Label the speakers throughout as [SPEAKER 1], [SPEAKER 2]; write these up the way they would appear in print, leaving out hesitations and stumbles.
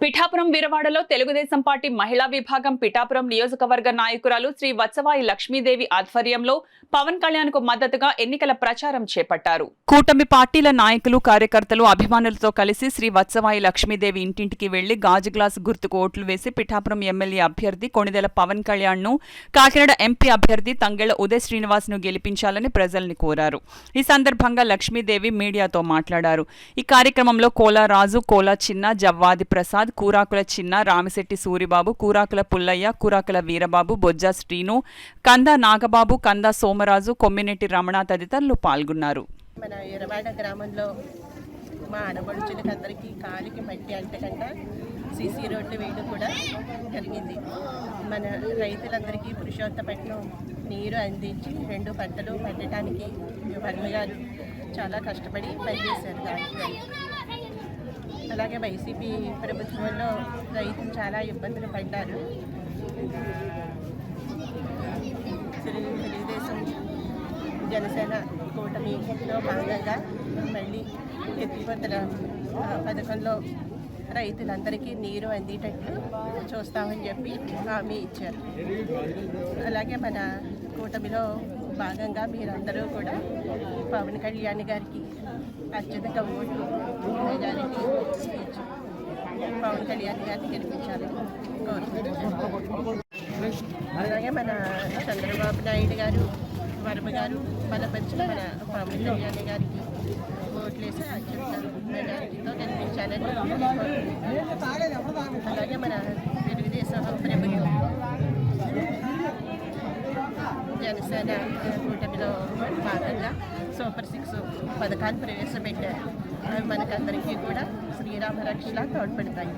[SPEAKER 1] Pithapuram వీరవాడలో Telugu Desam party మహిళా విభాగం పిఠాపురం నియోజకవర్గ నాయకురాలు శ్రీ వత్సవాయి లక్ష్మీదేవి ఆధ్వర్యంలో పవన్ కళ్యాణ్ కు మద్దతుగా ఎన్నికల ప్రచారం చేపట్టారు. కూటమి పార్టీల నాయకులు, కార్యకర్తలు, అభిమానులతో కలిసి శ్రీ వత్సవాయి లక్ష్మీదేవి ఇంటింటికి వెళ్లి గాజు గ్లాసు గుర్తుకు ఓట్లు వేసి పిఠాపురం ఎమ్మెల్యే అభ్యర్థి కొణిదెల పవన్ కళ్యాణ్ ను, కాకినాడ ఎంపీ అభ్యర్థి తంగెళ్ల ఉదయ్ శ్రీనివాస్ ను గెలిపించాలని ప్రజల్ని కోరారు. ఈ సందర్భంగా లక్ష్మీదేవి మీడియాతో మాట్లాడారు. ఈ కార్యక్రమంలో కోలా రాజు, కోలా చిన్న, జవ్వాది ప్రసాద్, కూరాకుల చిన్న, రామిశెట్టి సూరిబాబు, కూరాకుల పుల్లయ్య, కూరాకుల వీరబాబు, బొజ్జా శ్రీను, కందా నాగబాబు, కందా సోమరాజు, కొమ్మినేటి రమణ తదితరులు పాల్గొన్నారు.
[SPEAKER 2] మన వీరవాడ గ్రామంలో మా ఆడపడుచులకి అందరికీ కాలికి మట్టి అంటకుండా సీసీ రోడ్డు వేయడం కూడా జరిగింది. మన రైతులందరికీ పురుషోత్తపట్నం నీరు అందించి 2 పంటలు పండటానికి వర్మ గారు చాలా కష్టపడి పనిచేశారు. దాంట్లో అలాగే వైసీపీ ప్రభుత్వంలో రైతులు చాలా ఇబ్బందులు పడ్డారు. తెలుగుదేశం జనసేన కూటమిలో భాగంగా మళ్ళీ ఎత్తిపోతల పథకంలో రైతులందరికీ నీరు అందేటట్లు చూస్తామని చెప్పి హామీ ఇచ్చారు. అలాగే మన కూటమిలో భాగంగా మీరందరూ కూడా పవన్ కళ్యాణ్ గారికి అత్యధిక ఓటు మెజారిటీ ఇచ్చి పవన్ కళ్యాణ్ గారిని గెలిపించాలని కోరుకుంటున్నాను. అలాగే మన చంద్రబాబు నాయుడు గారు, వర్మ గారు బలపరిచిన మన పవన్ కళ్యాణ్ గారికి ఓట్లేసి అత్యంత మెజారిటీతో గెలిపించాలని కోరుకుంటున్నాను. అలాగే మన తెలుగుదేశం ప్రభుత్వం జనసేన కూటమిలో భాగంగా సూపర్ 6 పథకాలు ప్రవేశపెట్టారు. అవి మనకందరికీ కూడా శ్రీరామ రక్షలా తోడ్పడతాయి.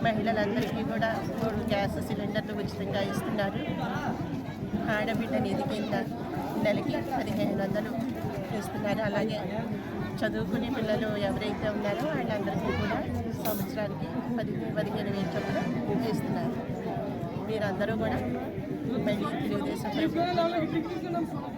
[SPEAKER 2] మహిళలందరికీ కూడా 3 గ్యాస్ సిలిండర్లు ఉచితంగా ఇస్తున్నారు. ఆడబిడ్డ నిధి కింద నెలకి 1500 ఇస్తున్నారు. అలాగే చదువుకునే పిల్లలు ఎవరైతే ఉన్నారో వాళ్ళందరికీ కూడా సంవత్సరానికి 15,000 చొప్పున ఇస్తున్నారు. మీరందరూ కూడా మళ్ళీ తెలుగుదేశం ప్రభుత్వం